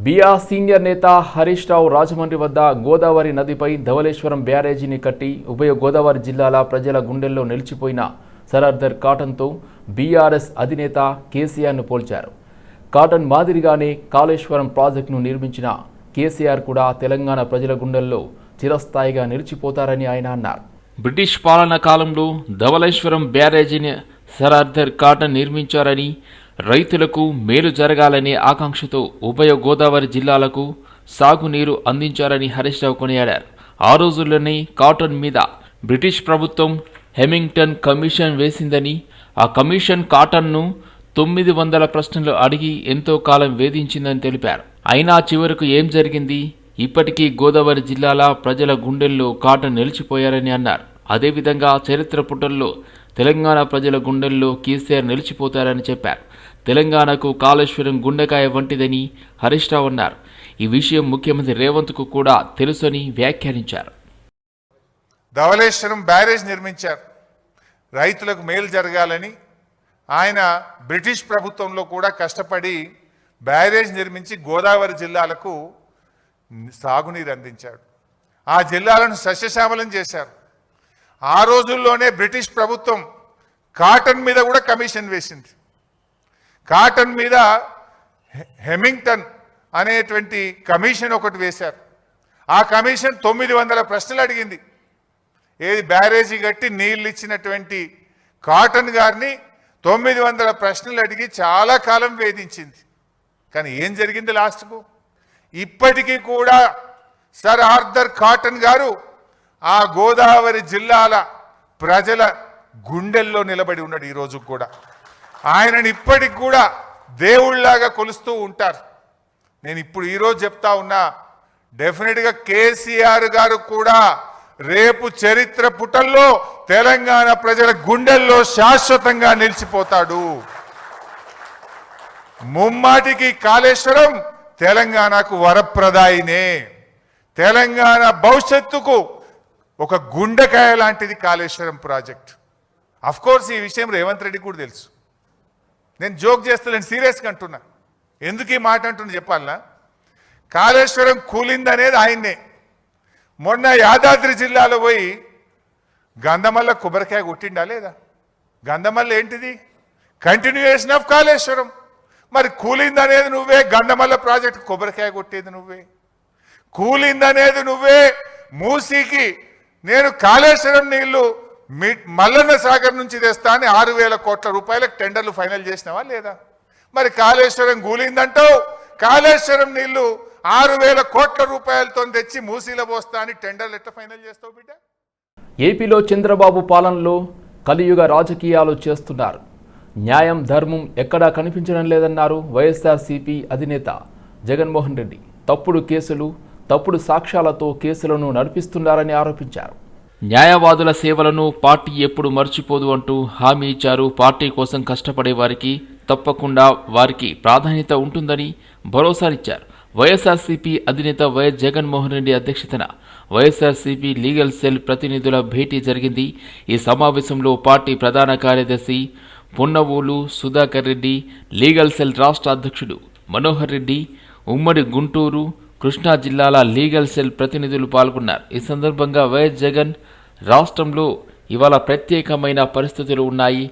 BR senior నేత హరీష్ రావు రాజమండ్రి వద్ద గోదావరి నదిపై ధవళేశ్వరం బ్యారేజీని కట్టి ఉభయ గోదావరి జిల్లాల ప్రజల గుండెల్లో నిలిచిపోయిన సర్ కాటన్తో బీఆర్ఎస్ అధినేత కేసీఆర్ను పోల్చారు. కాటన్ మాదిరిగానే కాళేశ్వరం ప్రాజెక్టును నిర్మించిన కేసీఆర్ కూడా తెలంగాణ ప్రజల గుండెల్లో చిరస్థాయిగా నిలిచిపోతారని ఆయన అన్నారు. బ్రిటిష్ పాలన కాలంలో ధవళేశ్వరం బ్యారేజీని సర్ కాటన్ నిర్మించారని, రైతులకు మేలు జరగాలనే ఆకాంక్షతో ఉభయ గోదావరి జిల్లాలకు సాగునీరు అందించారని హరీష్ రావు కొనియాడారు. ఆ రోజుల్లోనే కాటన్ మీద బ్రిటిష్ ప్రభుత్వం హెమింగ్టన్ కమిషన్ వేసిందని, ఆ కమిషన్ కాటన్ను 900 ప్రశ్నలు అడిగి ఎంతో కాలం వేధించిందని తెలిపారు. అయినా చివరకు ఏం జరిగింది? ఇప్పటికీ గోదావరి జిల్లాల ప్రజల గుండెల్లో కాటన్ నిలిచిపోయారని అన్నారు. అదేవిధంగా చరిత్ర పుటల్లో తెలంగాణ ప్రజల గుండెల్లో కేసీఆర్ నిలిచిపోతారని చెప్పారు. తెలంగాణకు కాళేశ్వరం గుండెకాయ వంటిదని హరీష్ రావు అన్నారు. ఈ విషయం ముఖ్యమంత్రి రేవంత్కు కూడా తెలుసని వ్యాఖ్యానించారు. ధవళేశ్వరం బ్యారేజ్ నిర్మించారు, రైతులకు మేలు జరగాలని. ఆయన బ్రిటిష్ ప్రభుత్వంలో కూడా కష్టపడి బ్యారేజ్ నిర్మించి గోదావరి జిల్లాలకు సాగునీరు అందించాడు. ఆ జిల్లాలను సస్యశ్యామలం చేశారు. ఆ రోజుల్లోనే బ్రిటిష్ ప్రభుత్వం కాటన్ మీద కూడా కమిషన్ వేసింది. కాటన్ మీద హెమింగ్టన్ అనేటువంటి కమిషన్ ఒకటి వేశారు. ఆ కమిషన్ 900 ప్రశ్నలు అడిగింది. ఏది బ్యారేజీ కట్టి నీళ్ళు ఇచ్చినటువంటి కాటన్ గారిని 900 ప్రశ్నలు అడిగి చాలా కాలం వేధించింది. కానీ ఏం జరిగింది లాస్ట్కు? ఇప్పటికీ కూడా సర్ ఆర్థర్ కాటన్ గారు ఆ గోదావరి జిల్లాల ప్రజల గుండెల్లో నిలబడి ఉన్నాడు. ఈరోజు కూడా ఆయనని ఇప్పటికి కూడా దేవుళ్లాగా కొలుస్తూ ఉంటారు. నేను ఇప్పుడు ఈరోజు చెప్తా ఉన్నా, డెఫినెట్గా కేసీఆర్ గారు కూడా రేపు చరిత్ర పుటల్లో తెలంగాణ ప్రజల గుండెల్లో శాశ్వతంగా నిలిచిపోతాడు. ముమ్మాటికి కాళేశ్వరం తెలంగాణకు వరప్రదాయినే. తెలంగాణ భవిష్యత్తుకు ఒక గుండెకాయ లాంటిది కాళేశ్వరం ప్రాజెక్ట్. అఫ్కోర్స్ ఈ విషయం రేవంత్ రెడ్డి కూడా తెలుసు. నేను జోక్ చేస్తలేను, సీరియస్గా అంటున్నా. ఎందుకు ఈ మాట అంటున్నా చెప్పాలనా? కాళేశ్వరం కూలిందనేది ఆయన్నే. మొన్న యాదాద్రి జిల్లాలో పోయి గంధమల్ల కొబ్బరికాయ కొట్టిండా లేదా? గంధమల్ల ఏంటిది? Continuation of Kaleshwaram. మరి కూలిందనేది నువ్వే, గంధమల్ల ప్రాజెక్టు కొబ్బరికాయ కొట్టేది నువ్వే. కూలిందనేది నువ్వే. మూసీకి నేను కాళేశ్వరం నీళ్లు మల్లన్న సాగర్ నుంచి తెస్తా అని 6,000 కోట్ల రూపాయలకు టెండర్లు ఫైనల్ చేసినావా లేదా? మరి కాళేశ్వరం కూలిందంటావు, కాళేశ్వరం నీళ్లు 6,000 కోట్ల రూపాయలతో తెచ్చి మూసీలో పోస్తా అని టెండర్లు ఎట్లా ఫైనల్ చేస్తావు బిడ్డ? ఏపీలో చంద్రబాబు పాలనలో కలియుగ రాజకీయాలు చేస్తున్నారు. న్యాయం ధర్మం ఎక్కడా కనిపించడం లేదన్నారు వైఎస్ఆర్సీపీ అధినేత జగన్మోహన్ రెడ్డి. తప్పుడు కేసులు, తప్పుడు సాక్ష్యాలతో కేసులను నడిపిస్తున్నారని ఆరోపించారు. న్యాయవాదుల సేవలను పార్టీ ఎప్పుడు మర్చిపోదు అంటూ హామీ ఇచ్చారు. పార్టీ కోసం కష్టపడే వారికి తప్పకుండా వారికి ప్రాధాన్యత ఉంటుందని భరోసానిచ్చారు. వైఎస్ఆర్సీపీ అధినేత వైఎస్ జగన్మోహన్ రెడ్డి అధ్యక్షతన వైఎస్ఆర్సీపీ లీగల్ సెల్ ప్రతినిధుల భేటీ జరిగింది. ఈ సమావేశంలో పార్టీ ప్రధాన కార్యదర్శి పున్నవూలు సుధాకర్ రెడ్డి, లీగల్ సెల్ రాష్ట్ర అధ్యక్షుడు మనోహర్ రెడ్డి, ఉమ్మడి గుంటూరు, కృష్ణా జిల్లాల లీగల్ సెల్ ప్రతినిధులు పాల్గొన్నారు. ఈ సందర్భంగా వైఎస్ జగన్, రాష్ట్రంలో ఇవాళ ప్రత్యేకమైన పరిస్థితులు ఉన్నాయి.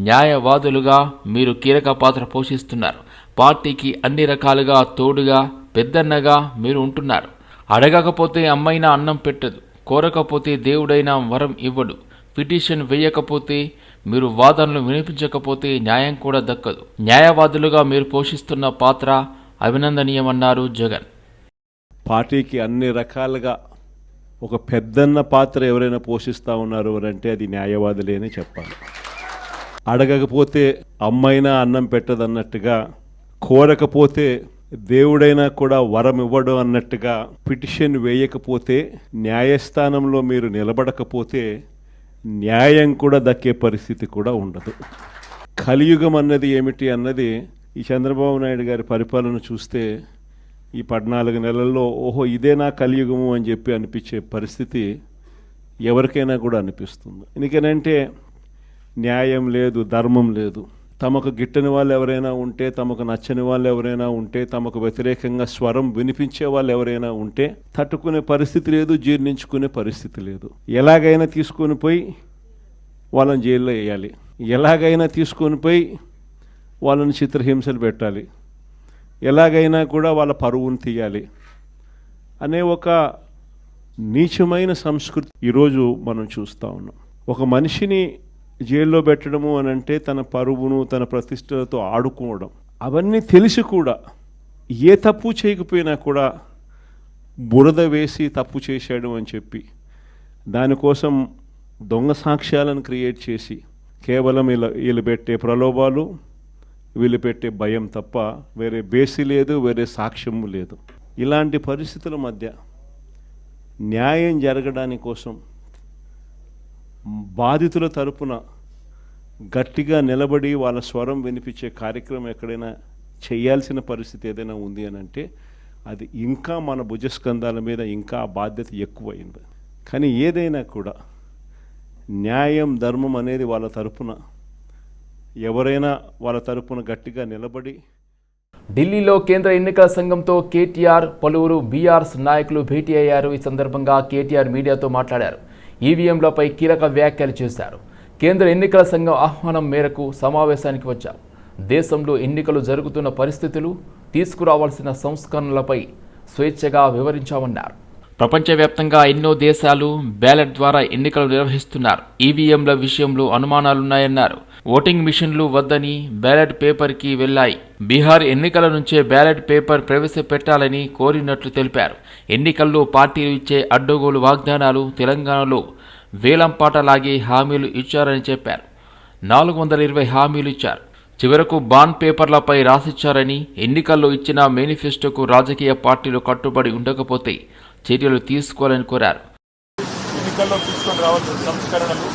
న్యాయవాదులుగా మీరు కీలక పాత్ర పోషిస్తున్నారు. పార్టీకి అన్ని రకాలుగా తోడుగా, పెద్దన్నగా మీరు ఉంటున్నారు. అడగకపోతే అమ్మైనా అన్నం పెట్టదు, కోరకపోతే దేవుడైనా వరం ఇవ్వడు. పిటిషన్ వేయకపోతే, మీరు వాదనలు వినిపించకపోతే న్యాయం కూడా దక్కదు. న్యాయవాదులుగా మీరు పోషిస్తున్న పాత్ర అభినందనీయమన్నారు జగన్. పార్టీకి అన్ని రకాలుగా ఒక పెద్దన్న పాత్ర ఎవరైనా పోషిస్తూ ఉన్నారు అంటే అది న్యాయవాదులే అని చెప్పాలి. అడగకపోతే అమ్మైనా అన్నం పెట్టదన్నట్టుగా, కోరకపోతే దేవుడైనా కూడా వరం ఇవ్వడం అన్నట్టుగా, పిటిషన్ వేయకపోతే, న్యాయస్థానంలో మీరు నిలబడకపోతే న్యాయం కూడా దక్కే పరిస్థితి కూడా ఉండదు. కలియుగం అన్నది ఏమిటి అన్నది ఈ చంద్రబాబు నాయుడు గారి పరిపాలన చూస్తే ఈ 14 నెలల్లో ఓహో ఇదేనా కలియుగము అని చెప్పి అనిపించే పరిస్థితి ఎవరికైనా కూడా అనిపిస్తుంది. ఎందుకనంటే న్యాయం లేదు, ధర్మం లేదు. తమకు గిట్టని వాళ్ళు ఎవరైనా ఉంటే, తమకు నచ్చని వాళ్ళు ఎవరైనా ఉంటే, తమకు వ్యతిరేకంగా స్వరం వినిపించే వాళ్ళు ఎవరైనా ఉంటే తట్టుకునే పరిస్థితి లేదు, జీర్ణించుకునే పరిస్థితి లేదు. ఎలాగైనా తీసుకొని పోయి వాళ్ళని జైల్లో వేయాలి, ఎలాగైనా తీసుకొని పోయి వాళ్ళని చిత్రహింసలు పెట్టాలి, ఎలాగైనా కూడా వాళ్ళ పరువును తీయాలి అనే ఒక నీచమైన సంస్కృతి ఈరోజు మనం చూస్తూ ఉన్నాం. ఒక మనిషిని జైల్లో పెట్టడము అని అంటే తన పరువును, తన ప్రతిష్టలతో ఆడుకోవడం. అవన్నీ తెలిసి కూడా ఏ తప్పు చేయకపోయినా కూడా బురద వేసి తప్పు చేశాడు అని చెప్పి దానికోసం దొంగ సాక్ష్యాలను క్రియేట్ చేసి కేవలం వీళ్ళు పెట్టే ప్రలోభాలు, వీళ్ళు పెట్టే భయం తప్ప వేరే బేసి లేదు, వేరే సాక్ష్యము లేదు. ఇలాంటి పరిస్థితుల మధ్య న్యాయం జరగడానికి కోసం బాధితుల తరపున గట్టిగా నిలబడి వాళ్ళ స్వరం వినిపించే కార్యక్రమం ఎక్కడైనా చేయాల్సిన పరిస్థితి ఏదైనా ఉంది అని అంటే అది ఇంకా మన భుజస్కంధాల మీద ఇంకా బాధ్యత ఎక్కువైంది. కానీ ఏదైనా కూడా న్యాయం, ధర్మం అనేది వాళ్ళ తరపున ఎవరైనా వాళ్ళ తరపున గట్టిగా నిలబడి. ఢిల్లీలో కేంద్ర ఎన్నికల సంఘంతో కేటీఆర్, పలువురు బీఆర్ఎస్ నాయకులు భేటీ అయ్యారు. ఈ సందర్భంగా కేటీఆర్ మీడియాతో మాట్లాడారు. ఈవీఎంలపై కీలక వ్యాఖ్యలు చేశారు. కేంద్ర ఎన్నికల సంఘం ఆహ్వానం మేరకు సమావేశానికి వచ్చారు. దేశంలో ఎన్నికలు జరుగుతున్న పరిస్థితులు, తీసుకురావాల్సిన సంస్కరణలపై స్వేచ్ఛగా వివరించామన్నారు. ప్రపంచవ్యాప్తంగా ఎన్నో దేశాలు బ్యాలెట్ ద్వారా ఎన్నికలు నిర్వహిస్తున్నారు. ఈవీఎంల విషయంలో అనుమానాలున్నాయన్నారు. ఓటింగ్ మిషన్లు వద్దని బ్యాలెట్ పేపర్కి వెళ్లాయి. బీహార్ ఎన్నికల నుంచే బ్యాలెట్ పేపర్ ప్రవేశపెట్టాలని కోరినట్లు తెలిపారు. ఎన్నికల్లో పార్టీలు ఇచ్చే అడ్డగోలు వాగ్దానాలు తెలంగాణలో వేలంపాటలాగే హామీలు ఇచ్చారని చెప్పారు. 420 హామీలు ఇచ్చారు. చివరకు బాండ్ పేపర్లపై రాసిచ్చారని, ఎన్నికల్లో ఇచ్చిన మేనిఫెస్టోకు రాజకీయ పార్టీలు కట్టుబడి ఉండకపోతే చర్యలు తీసుకోవాలని కోరారు. ఎన్నికల్లో తీసుకొని రావాల్సిన సంస్కరణలు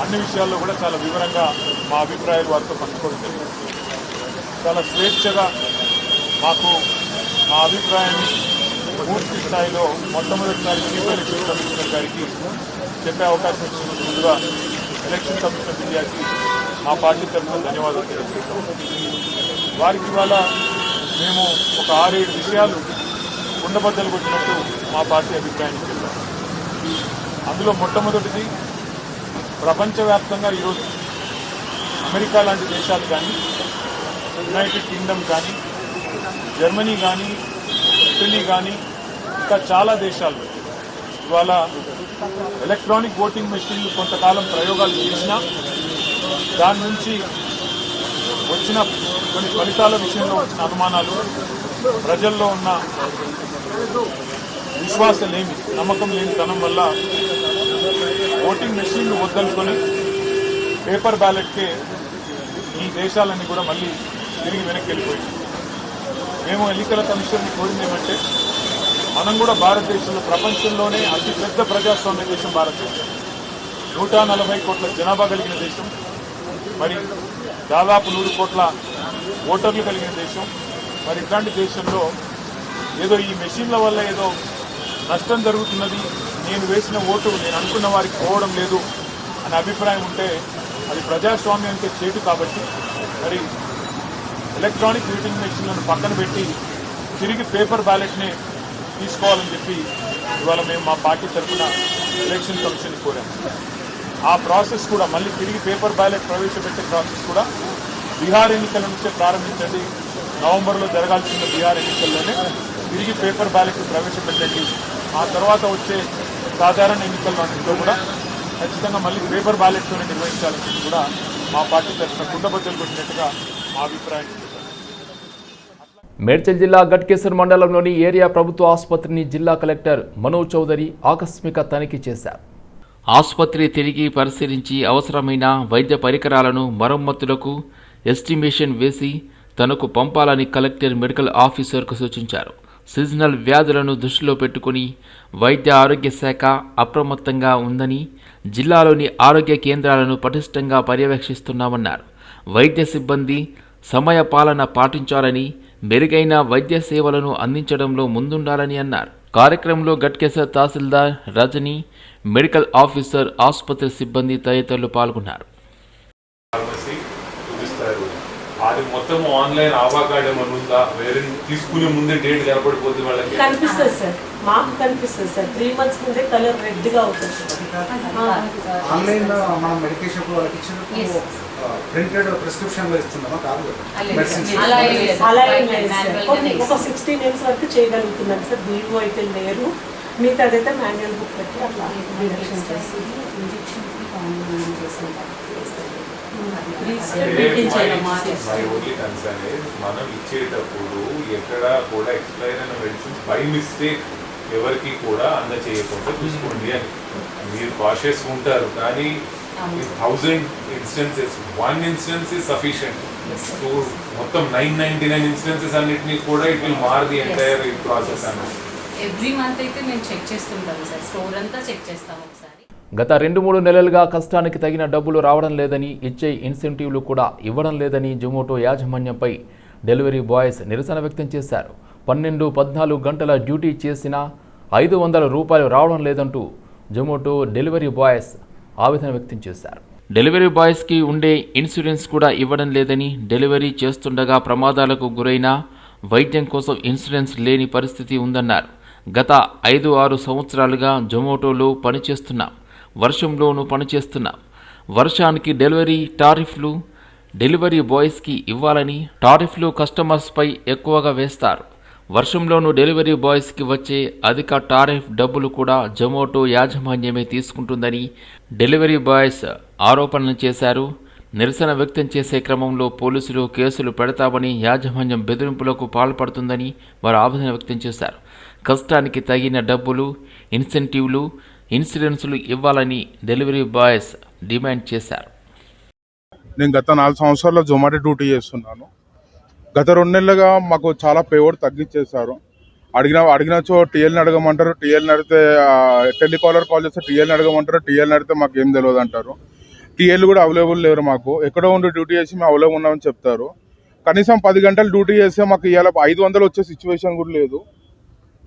అన్ని విషయాల్లో కూడా చాలా వివరంగా మా అభిప్రాయాలు వారితో పంచుకోవడం జరిగింది. చాలా స్వేచ్ఛగా మాకు మా అభిప్రాయాన్ని పూర్తి స్థాయిలో మొట్టమొదటిసారి చీఫ్ ఎలక్షన్ కమిషనర్ గారికి చెప్పే అవకాశం ఇచ్చినందుకు ముందుగా ఎలక్షన్ కమిషన్ ఆఫ్ ఇండియాకి మా పార్టీ తరఫున ధన్యవాదాలు తెలియజేస్తాం. వారికి ఇవాళ మేము ఒక 6-7 విషయాలు ఉండబద్దలు కొట్టినట్టు మా పార్టీ అభిప్రాయాన్ని చెప్పాం. అందులో మొట్టమొదటిది, ప్రపంచవ్యాప్తంగా ఈరోజు అమెరికా లాంటి దేశాలు కానీ, యునైటెడ్ కింగ్డమ్ కానీ, జర్మనీ కానీ, ఇటలీ కానీ, ఇంకా చాలా దేశాలు ఇవాళ ఎలక్ట్రానిక్ ఓటింగ్ మెషిన్లు కొంతకాలం ప్రయోగాలు చేసినా దాని నుంచి వచ్చిన కొన్ని ఫలితాల విషయంలో వచ్చిన అనుమానాలు, ప్రజల్లో ఉన్న విశ్వాసలేమి, నమ్మకం లేని తనం వల్ల ఓటింగ్ మెషిన్లు వద్దనుకొని పేపర్ బ్యాలెట్కే ఈ దేశాలన్నీ కూడా మళ్ళీ తిరిగి వెనక్కి వెళ్ళిపోయింది. మేము ఎన్నికల కమిషన్ని కోరింది ఏమంటే, మనం కూడా భారతదేశంలో ప్రపంచంలోనే అతిపెద్ద ప్రజాస్వామ్య దేశం భారతదేశం, 140 కోట్ల జనాభా కలిగిన దేశం, మరి దాదాపు 100 కోట్ల ఓటర్లు కలిగిన దేశం. మరి ఇట్లాంటి దేశంలో ఏదో ఈ మెషిన్ల వల్ల ఏదో నష్టం జరుగుతున్నది, నేను వేసిన ఓటు నేను అనుకున్న వారికి పోవడం లేదు అనే అభిప్రాయం ఉంటే అది ప్రజాస్వామ్యానికి చేటు. కాబట్టి మరి ఎలక్ట్రానిక్ ఓటింగ్ మెషిన్లను పక్కన పెట్టి తిరిగి పేపర్ బ్యాలెట్నే తీసుకోవాలని చెప్పి ఇవాళ మేము మా పార్టీ తరఫున ఎలక్షన్ కమిషన్ని కోరాము. ఆ ప్రాసెస్ కూడా మళ్ళీ తిరిగి పేపర్ బ్యాలెట్ ప్రవేశపెట్టే ప్రాసెస్ కూడా బీహార్ ఎన్నికల నుంచే ప్రారంభించండి. నవంబర్లో జరగాల్సిన బీహార్ ఎన్నికల్లోనే తిరిగి పేపర్ బ్యాలెట్ ప్రవేశపెట్టండి. ఆ తర్వాత వచ్చే సాధారణ ఎన్నికల్లో కూడా ఖచ్చితంగా మళ్ళీ పేపర్ బ్యాలెట్తోనే నిర్వహించాలని కూడా మా పార్టీ తరఫున కుండబద్దలు కొట్టినట్టుగా మా అభిప్రాయం. మేడ్చల్ జిల్లా గట్కేసర్ మండలంలోని ఏరియా ప్రభుత్వ ఆసుపత్రిని జిల్లా కలెక్టర్ మనోజ్ చౌదరి ఆకస్మిక తనిఖీ చేశారు. ఆసుపత్రి తిరిగి పరిశీలించి అవసరమైన వైద్య పరికరాలను మరమ్మతులకు ఎస్టిమేషన్ వేసి తనకు పంపాలని కలెక్టర్ మెడికల్ ఆఫీసర్కు సూచించారు. సీజనల్ వ్యాధులను దృష్టిలో పెట్టుకుని వైద్య ఆరోగ్య శాఖ అప్రమత్తంగా ఉందని, జిల్లాలోని ఆరోగ్య కేంద్రాలను పటిష్టంగా పర్యవేక్షిస్తున్నామన్నారు. వైద్య సిబ్బంది సమయ పాలన పాటించాలని, మెరుగైన వైద్య సేవలను అందించడంలో ముందుండాలని అన్నారు. కార్యక్రమంలో గట్కేసర్ తహసీల్దార్ రజని, మెడికల్ ఆఫీసర్, ఆసుపత్రి సిబ్బంది తదితరులు పాల్గొన్నారు. మొత్తం ఆన్లైన్ ఆభా కార్డ్ ఏమైనా ఉందా? వేరే తీసుకునే ముందే డేట్ కనపడిపోతే వాళ్ళకి కనిపిస్తుంది సార్, మాకు కనిపిస్తుంది సార్. 3 months ముందే కలర్ రెడ్ గా అవుతుంది. ఆన్లైన్ లో మనం మెడికేషన్ వాళ్ళకి ఇచ్చినప్పుడు ప్రింటెడ్ ప్రిస్క్రిప్షన్ లో ఇస్తున్నామా? కాదు అలా ఏం లేదు సార్. ఒక 16 days వరకు చేయగలుగుతున్నాం సార్. BO అయితే లేరు, మిగతాదైతే మాన్యువల్ బుక్ పెట్టి అట్లా డిడక్షన్ చేసి మనం ఇచ్చేటప్పుడు ఎక్కడ కూడా ఎక్స్పైర్ అయిన మెడిసిన్స్ బై మిస్టేక్ ఎవరికి కూడా అందచేయకుండా చూసుకోండి అని మీరు కాషియస్ ఉంటారు. కానీ 1000 instances 1 instance is sufficient. So మొత్తం 999 instances అన్నిటినీ కూడా ఇట్ విల్ మార్ ది ఎంటైర్ ప్రాసెస్ అన్నది. ఎవ్రీ మంత్ అయితే మేము చెక్ చేస్తుంటాం సార్, స్టోర్ అంతా చెక్ చేస్తాం ఒకసారి. గత 2-3 నెలలుగా కష్టానికి తగిన డబ్బులు రావడం లేదని, ఇచ్చే ఇన్సెంటివ్లు కూడా ఇవ్వడం లేదని జొమాటో యాజమాన్యంపై డెలివరీ బాయ్స్ నిరసన వ్యక్తం చేశారు. 12-14 గంటల డ్యూటీ చేసినా 500 రూపాయలు రావడం లేదంటూ జొమాటో డెలివరీ బాయ్స్ ఆవేదన వ్యక్తం చేశారు. డెలివరీ బాయ్స్కి ఉండే ఇన్సూరెన్స్ కూడా ఇవ్వడం లేదని, డెలివరీ చేస్తుండగా ప్రమాదాలకు గురైనా వైద్యం కోసం ఇన్సూరెన్స్ లేని పరిస్థితి ఉందన్నారు. గత 5-6 సంవత్సరాలుగా జొమాటోలో పనిచేస్తున్నాం, వర్షంలోనూ పనిచేస్తున్నాం. వర్షానికి డెలివరీ టారిఫ్లు డెలివరీ బాయ్స్కి ఇవ్వాలని, టారిఫ్లు కస్టమర్స్పై ఎక్కువగా వేస్తారు. వర్షంలోనూ డెలివరీ బాయ్స్కి వచ్చే అధిక టారిఫ్ డబ్బులు కూడా జొమాటో యాజమాన్యమే తీసుకుంటుందని డెలివరీ బాయ్స్ ఆరోపణలు చేశారు. నిరసన వ్యక్తం చేసే క్రమంలో పోలీసులు కేసులు పెడతామని, యాజమాన్యం బెదిరింపులకు పాల్పడుతుందని వారు ఆవేదన వ్యక్తం చేశారు. కష్టానికి తగిన డబ్బులు, ఇన్సెంటివ్లు, ఇన్సూరెన్సులు ఇవ్వాలని డెలివరీ బాయ్స్ డిమాండ్ చేశారు. నేను గత 4 సంవత్సరాల్లో జొమాటో డ్యూటీ చేస్తున్నాను. గత 2 నెలలుగా మాకు చాలా పేవర్డ్ తగ్గించేశారు. అడిగినచో టీఎల్ని అడగమంటారు, టీఎల్ని అడిగితే టెలికాలర్ కాల్ చేస్తే టీఎల్ని అడగమంటారు, టీఎల్ని అడిగితే మాకు ఏం తెలియదు అంటారు. టీఎల్ కూడా అవైలబుల్ లేరు. మాకు ఎక్కడో ఉండి డ్యూటీ చేసి మేము అవైలబుల్ ఉన్నామని చెప్తారు. కనీసం 10 గంటలు డ్యూటీ చేస్తే మాకు ఇవాళ 500 వచ్చే సిచ్యువేషన్ కూడా లేదు.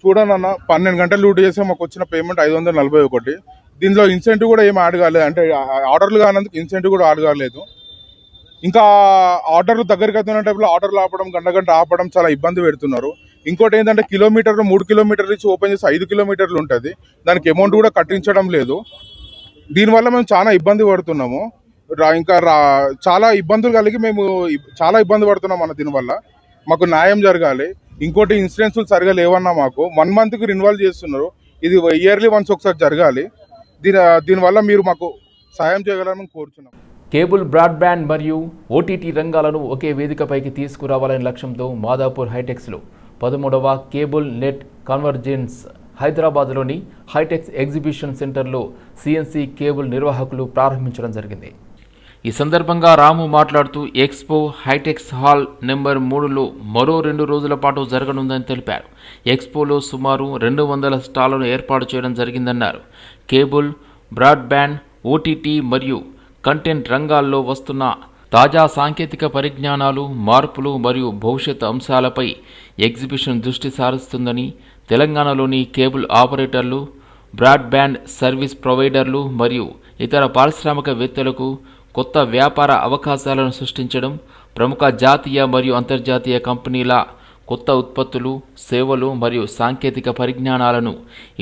చూడండి అన్న, 12 గంటలు డ్యూటీ చేస్తే మాకు వచ్చిన పేమెంట్ 541. దీనిలో ఇన్సెంటివ్ కూడా ఏం యాడ్ కాలేదు, అంటే ఆర్డర్లు కానందుకు ఇన్సెంటివ్ కూడా యాడ్ కాలేదు. ఇంకా ఆర్డర్లు దగ్గరికి అవుతున్న టైంలో ఆర్డర్లు ఆపడం, గంట ఆపడం చాలా ఇబ్బంది పెడుతున్నారు. ఇంకోటి ఏంటంటే 3 కిలోమీటర్లు ఇచ్చి ఓపెన్ చేసి 5 కిలోమీటర్లు ఉంటుంది, దానికి అమౌంట్ కూడా కట్టించడం లేదు. దీనివల్ల మేము చాలా ఇబ్బంది పడుతున్నాము. చాలా ఇబ్బందులు కలిగి మేము చాలా ఇబ్బంది పడుతున్నాం అన్న. దీనివల్ల మాకు న్యాయం జరగాలి. ఇంకోటి ఇన్సూరెన్స్లు సరిగా లేవన్నా మాకు 1 monthకి రిన్వాల్వ్ చేస్తున్నారు. ఇది ఇయర్లీ వన్స్ ఒకసారి జరగాలి. దీనివల్ల మీరు మాకు సాయం చేయగలరని కోరుచున్నాం. కేబుల్, బ్రాడ్బ్యాండ్ మరియు ఓటీటీ రంగాలను ఒకే వేదికపైకి తీసుకురావాలనే లక్ష్యంతో మాదాపూర్ హైటెక్స్లో 13వ కేబుల్ నెట్ కన్వర్జెన్స్ హైదరాబాద్లోని హైటెక్స్ ఎగ్జిబిషన్ సెంటర్లో సిఎన్సి కేబుల్ నిర్వాహకులు ప్రారంభించడం జరిగింది. ఈ సందర్భంగా రాము మాట్లాడుతూ ఎక్స్పో హైటెక్స్ హాల్ నెంబర్ 3లో మరో 2 రోజుల పాటు జరగనుందని తెలిపారు. ఎక్స్పోలో సుమారు 200 స్టాళ్లను ఏర్పాటు చేయడం జరిగిందన్నారు. కేబుల్, బ్రాడ్బ్యాండ్, ఓటీటీ మరియు కంటెంట్ రంగాల్లో వస్తున్న తాజా సాంకేతిక పరిజ్ఞానాలు, మార్పులు మరియు భవిష్యత్ అంశాలపై ఎగ్జిబిషన్ దృష్టి సారిస్తుందని, తెలంగాణలోని కేబుల్ ఆపరేటర్లు, బ్రాడ్బ్యాండ్ సర్వీస్ ప్రొవైడర్లు మరియు ఇతర పారిశ్రామికవేత్తలకు కొత్త వ్యాపార అవకాశాలను సృష్టించడం, ప్రముఖ జాతీయ మరియు అంతర్జాతీయ కంపెనీల కొత్త ఉత్పత్తులు, సేవలు మరియు సాంకేతిక పరిజ్ఞానాలను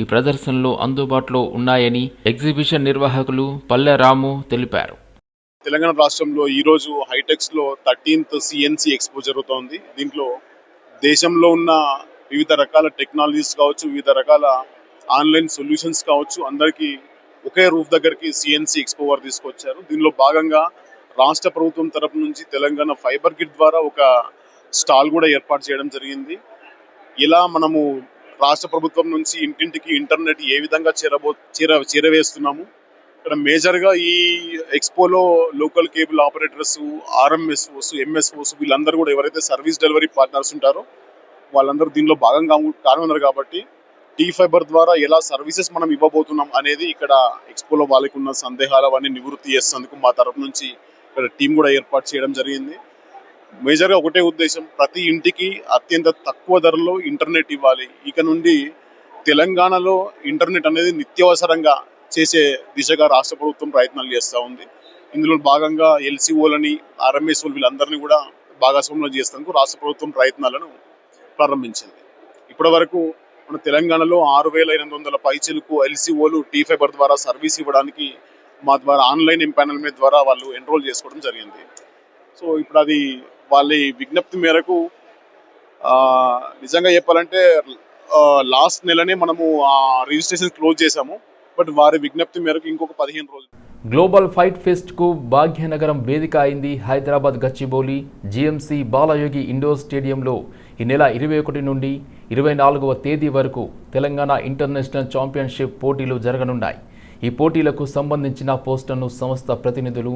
ఈ ప్రదర్శనలో అందుబాటులో ఉన్నాయని ఎగ్జిబిషన్ నిర్వాహకులు పల్లె రాము తెలిపారు. తెలంగాణ రాష్ట్రంలో ఈరోజు హైటెక్స్లో 13th సిఎన్సి ఎక్స్పో జరుగుతోంది. దీంట్లో దేశంలో ఉన్న వివిధ రకాల టెక్నాలజీస్ కావచ్చు, వివిధ రకాల ఆన్లైన్ సొల్యూషన్స్ కావచ్చు, అందరికీ ఒకే రూఫ్ దగ్గరికి సిఎన్సి ఎక్స్పో వారు తీసుకొచ్చారు. దీనిలో భాగంగా రాష్ట్ర ప్రభుత్వం తరపు నుంచి తెలంగాణ ఫైబర్ గిడ్ ద్వారా ఒక స్టాల్ కూడా ఏర్పాటు చేయడం జరిగింది. ఇలా మనము రాష్ట్ర ప్రభుత్వం నుంచి ఇంటింటికి ఇంటర్నెట్ ఏ విధంగా చేరవేస్తున్నాము. ఇక్కడ మేజర్గా ఈ ఎక్స్పోలో లోకల్ కేబుల్ ఆపరేటర్స్, ఆర్ఎంఎస్ఓస్, ఎంఎస్ఓస్ వీళ్ళందరూ కూడా ఎవరైతే సర్వీస్ డెలివరీ పార్ట్నర్స్ ఉంటారో వాళ్ళందరూ దీనిలో భాగంగా కానున్నారు. కాబట్టి టీ ఫైబర్ ద్వారా ఎలా సర్వీసెస్ మనం ఇవ్వబోతున్నాం అనేది ఇక్కడ ఎక్స్పోలో వాళ్ళకి ఉన్న సందేహాలు అవన్నీ నివృత్తి చేసేందుకు మా తరపు నుంచి ఇక్కడ టీం కూడా ఏర్పాటు చేయడం జరిగింది. మేజర్గా ఒకటే ఉద్దేశం, ప్రతి ఇంటికి అత్యంత తక్కువ ధరలో ఇంటర్నెట్ ఇవ్వాలి. ఇక నుండి తెలంగాణలో ఇంటర్నెట్ అనేది నిత్యావసరంగా చేసే దిశగా రాష్ట్ర ప్రభుత్వం ప్రయత్నాలు చేస్తూ ఉంది. ఇందులో భాగంగా ఎల్సీఓలని, ఆర్ఎంఎస్ఓలు వీళ్ళందరినీ కూడా భాగస్వామ్యం చేసేందుకు రాష్ట్ర ప్రభుత్వం ప్రయత్నాలను ప్రారంభించింది. ఇప్పటి వరకు మన తెలంగాణలో 6,800 పైచిలకు LCOలు టీ ఫైబర్ ద్వారా సర్వీస్ ఇవ్వడానికి మా ద్వారా ఆన్లైన్ ఎంపానల్మెంట్ ద్వారా వాళ్ళు ఎన్రోల్ చేసుకోవడం జరిగింది. సో ఇప్పుడు అది వాళ్ళ విజ్ఞప్తి మేరకు నిజంగా చెప్పాలంటే లాస్ట్ నెలనే మనము ఆ రిజిస్ట్రేషన్ క్లోజ్ చేశాము. బట్ వారి విజ్ఞప్తి మేరకు ఇంకొక 15 రోజులు. గ్లోబల్ ఫైట్ ఫెస్ట్కు భాగ్యనగరం వేదిక అయింది. హైదరాబాద్ గచ్చిబౌలి GMC బాలయోగి ఇండోర్ స్టేడియంలో ఈ నెల 21 నుండి 24వ తేదీ వరకు తెలంగాణ ఇంటర్నేషనల్ ఛాంపియన్షిప్ పోటీలు జరగనున్నాయి. ఈ పోటీలకు సంబంధించిన పోస్టర్ను సంస్థ ప్రతినిధులు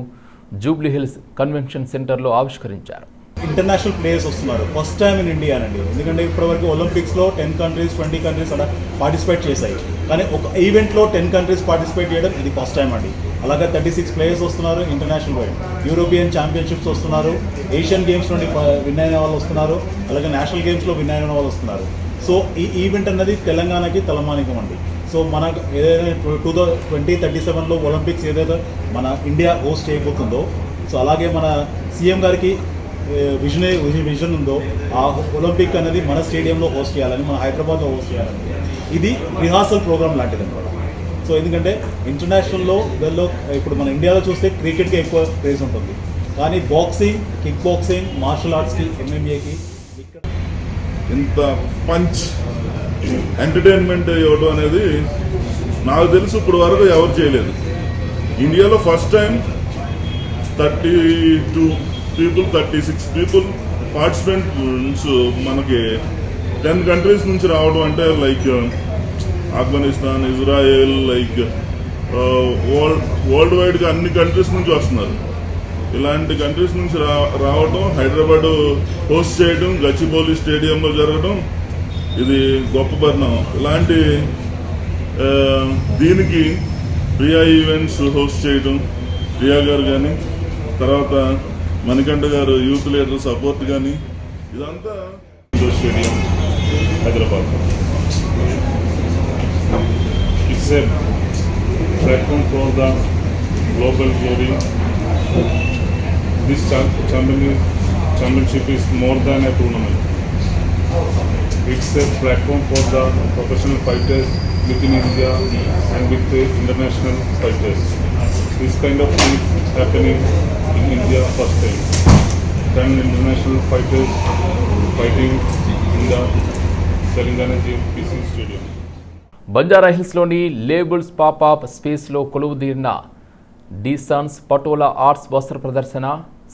జూబ్లీహిల్స్ కన్వెన్షన్ సెంటర్లో ఆవిష్కరించారు. ఇంటర్నేషనల్ ప్లేయర్స్ వస్తున్నారు, ఫస్ట్ టైం ఇన్ ఇండియా అండి. ఎందుకంటే ఇప్పటివరకు ఒలింపిక్స్లో 10 కంట్రీస్ 20 కంట్రీస్ అలా పార్టిసిపేట్ చేశాయి, కానీ ఒక ఈవెంట్లో 10 కంట్రీస్ పార్టిసిపేట్ చేయడం ఇది ఫస్ట్ టైం అండి. అలాగే 36 ప్లేయర్స్ వస్తున్నారు ఇంటర్నేషనల్ వైడ్. యూరోపియన్ ఛాంపియన్షిప్స్ వస్తున్నారు, ఏషియన్ గేమ్స్ నుండి విన్ అయిన వాళ్ళు వస్తున్నారు, అలాగే నేషనల్ గేమ్స్లో విన్ అయిన వాళ్ళు వస్తున్నారు. సో ఈ ఈవెంట్ అన్నది తెలంగాణకి తలమానికం అండి. సో మన ఏదైనా 2037లో ఒలింపిక్స్ ఏదైతే మన ఇండియా హోస్ట్ చేయబోతుందో, సో అలాగే మన సీఎం గారికి విజన్ ఉందో ఆ ఒలింపిక్ అనేది మన స్టేడియంలో హోస్ట్ చేయాలని, మన హైదరాబాద్లో హోస్ట్ చేయాలని. ఇది రిహార్సల్ ప్రోగ్రామ్ లాంటిది అనమాట. సో ఎందుకంటే ఇంటర్నేషనల్లో దానిలో ఇప్పుడు మన ఇండియాలో చూస్తే క్రికెట్కి ఎక్కువ క్రేజ్ ఉంటుంది, కానీ బాక్సింగ్, కిక్ బాక్సింగ్, మార్షల్ ఆర్ట్స్కి, MMAకి ఇంత పంచ్ ఎంటర్టైన్మెంట్ ఇవ్వడం అనేది నాకు తెలుసు ఇప్పుడు వరకు ఎవరు చేయలేదు. ఇండియాలో first time 32 people, 36 people participants మనకి 10 కంట్రీస్ నుంచి రావడం అంటే like Afghanistan, Israel, like world వైడ్గా అన్ని కంట్రీస్ నుంచి వస్తున్నారు. ఇలాంటి కంట్రీస్ నుంచి రావడం, హైదరాబాద్ హోస్ట్ చేయడం, గచ్చిబౌలి స్టేడియంలో జరగడం ఇది గొప్ప పరిణామం. ఇలాంటి దీనికి ప్రియా ఈవెంట్స్ హోస్ట్ చేయడం, ప్రియా గారు కానీ, తర్వాత మణికంఠ గారు యూత్ లీడర్ సపోర్ట్ కానీ, ఇదంతా stadium Hyderabad. It's a platform for the global glory. This championship is more than a tournament. It's a platform for the professional fighters within India and with the international fighters. This kind of things happening in India first time. 10 international fighters fighting in the Telangana JPC Stadium. బంజారాహిల్స్లోని labels popup స్పేస్లో కొలువుదీరిన డీసన్స్ Patola arts వస్త్ర ప్రదర్శన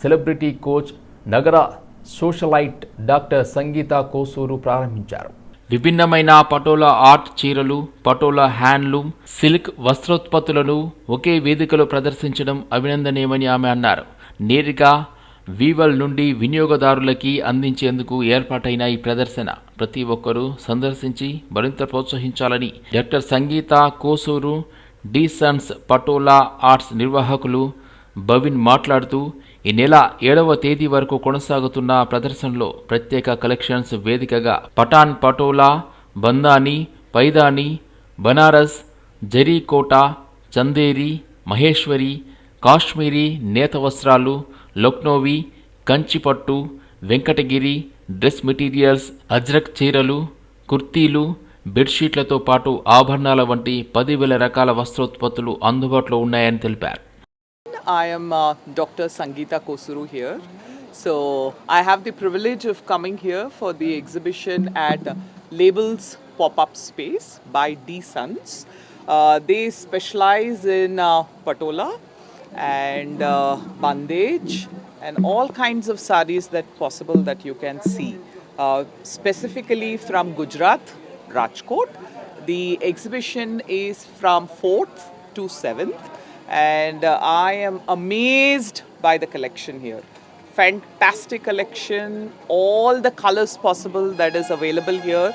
celebrity coach నగర socialite doctor Sangeeta Kosuru ప్రారంభించారు. విభిన్నమైన Patola art చీరలు, పటోలా హ్యాండ్లూమ్, సిల్క్ వస్త్రోత్పత్తులను ఒకే వేదికలో ప్రదర్శించడం అభినందనీయమని ఆమె అన్నారు. నేరుగా వీవల్ నుండి వినియోగదారులకి అందించేందుకు ఏర్పాటైన ఈ ప్రదర్శన ప్రతి ఒక్కరూ సందర్శించి మరింత ప్రోత్సహించాలని డాక్టర్ సంగీత కోసూరు డీసన్స్ పటోలా ఆర్ట్స్ నిర్వాహకులు భవిన్ మాట్లాడుతూ, ఈ నెల 7వ తేదీ వరకు కొనసాగుతున్న ప్రదర్శనలో ప్రత్యేక కలెక్షన్స్ వేదికగా పఠాన్ పటోలా, బందాని, పైదాని, బనారస్, జరీకోట, చందేరి, మహేశ్వరి, కాశ్మీరీ నేత వస్త్రాలు, లక్నోవి, కంచిపట్టు, వెంకటగిరి, డ్రెస్ మెటీరియల్స్, అజ్రక్ చీరలు, కుర్తీలు, బెడ్షీట్లతో పాటు ఆభరణాల వంటి 10,000 రకాల వస్త్రోత్పత్తులు అందుబాటులో ఉన్నాయని తెలిపారు. I am Dr. Sangeeta Kosuru here. So I have the privilege of coming here for the exhibition at Labels Pop-Up Space by D-Sons. They specialize in patola and bandage and all kinds of sarees that possible that you can see. Specifically from Gujarat, Rajkot. The exhibition is from 4th to 7th. And I am amazed by the collection here. Fantastic collection, all the colors possible that is available here,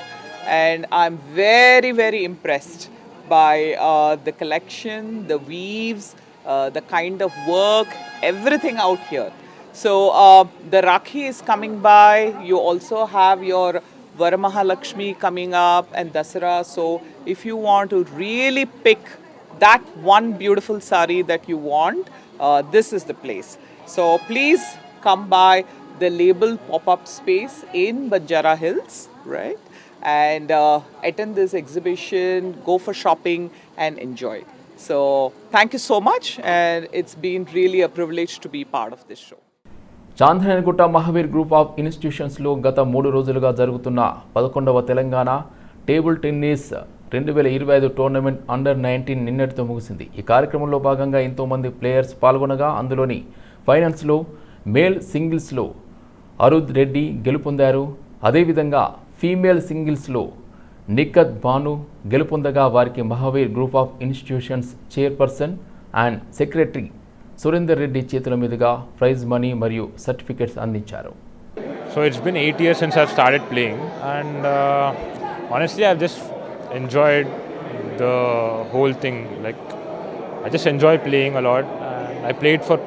and I'm very, very impressed by the collection, the weaves, the kind of work, everything out here. So the Rakhi is coming by. You also have your Varamahalakshmi coming up and Dasara. So if you want to really pick that one beautiful sari that you want, this is the place. So please come by. the label pop-up space in Banjara Hills, right? And attend this exhibition, go for shopping and enjoy. So thank you so much, and it's been really a privilege to be part of this show. Chandrayangutta Mahavir group of ఇన్స్టిట్యూషన్స్లో గత 3 రోజులుగా జరుగుతున్న 11వ Telangana table tennis 2025 tournament under 19 నిన్నటితో ముగిసింది. ఈ కార్యక్రమంలో భాగంగా ఎంతోమంది ప్లేయర్స్ పాల్గొనగా అందులోని ఫైనల్స్లో మేల్ సింగిల్స్లో అరుద్ రెడ్డి గెలుపొందారు. అదేవిధంగా ఫీమేల్ సింగిల్స్లో నిఖత్ భాను గెలుపొందగా వారికి Mahavir group of institutions chairperson and secretary Surender Reddy చేతుల మీదుగా ప్రైజ్ మనీ మరియు సర్టిఫికెట్స్ అందించారు. So it's been 8 years since I've started playing, and honestly I've just enjoyed the whole thing. Like I just enjoy playing a lot, and I played for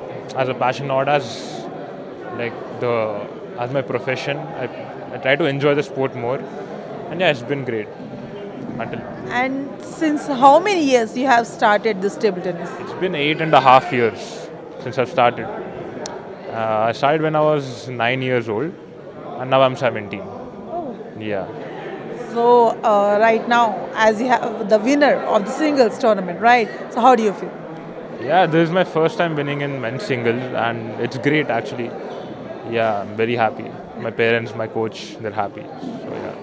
as a passion, not as like as my profession. I try to enjoy the sport more, and yeah, it's been great until. And since how many years you have started this table tennis? It's been 8.5 years since I've started. I started when I was 9 years old, and now I'm 17. Oh. Yeah. So right now, as you have the winner of the singles tournament, right? So how do you feel? Yeah, this is my first time winning in men's singles, and it's great actually. Yeah, I'm very happy. My parents, my coach, they're happy. So yeah.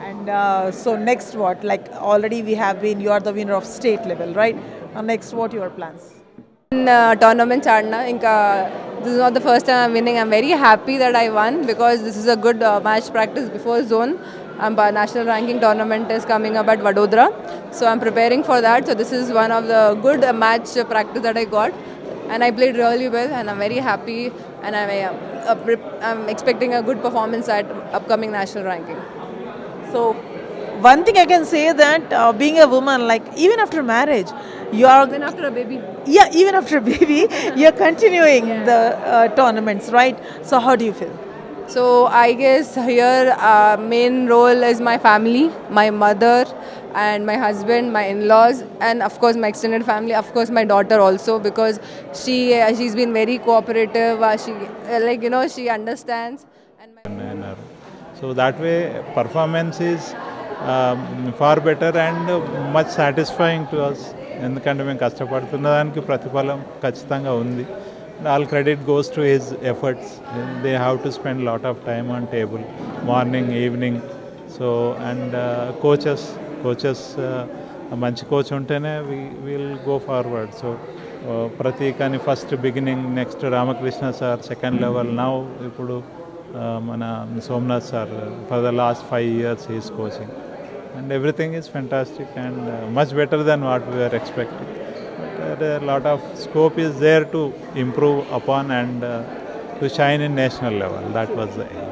And so next what? Like already we have been, you are the winner of state level, right? Next what your plans? Tournaments ఆడినా ఇంకా this is not the first time I'm winning. I'm very happy that I won because this is a good match practice before zone. National ranking tournament is coming up at Vadodara, so I'm preparing for that. So this is one of the good match practice that I got, and I played really well, and I'm very happy, and I'm expecting a good performance at upcoming national ranking. So one thing I can say that being a woman, like even after marriage, you are even after a baby. Yeah, even after a baby, you're continuing the tournaments, right? So how do you feel? So I guess here main role is my family, my mother and my husband, my in-laws, and of course my extended family, of course my daughter also, because she's been very cooperative. She she understands. So that way performance is far better and much satisfying to us. ఎందుకంటే మేము కష్టపడుతున్న దానికి ప్రతిఫలం ఖచ్చితంగా ఉంది. All credit goes to his efforts. They have to spend a lot of time on table, morning, evening. So and coaches, మంచి coach ఉంటేనే will go forward. So ప్రతీకని first beginning, next Ramakrishna sir second level, now ఇప్పుడు మన Somnath sir for the last 5 years he is coaching. And everything is fantastic and much better than what we were expecting. But a lot of scope is there to improve upon and to shine in national level. That was the aim.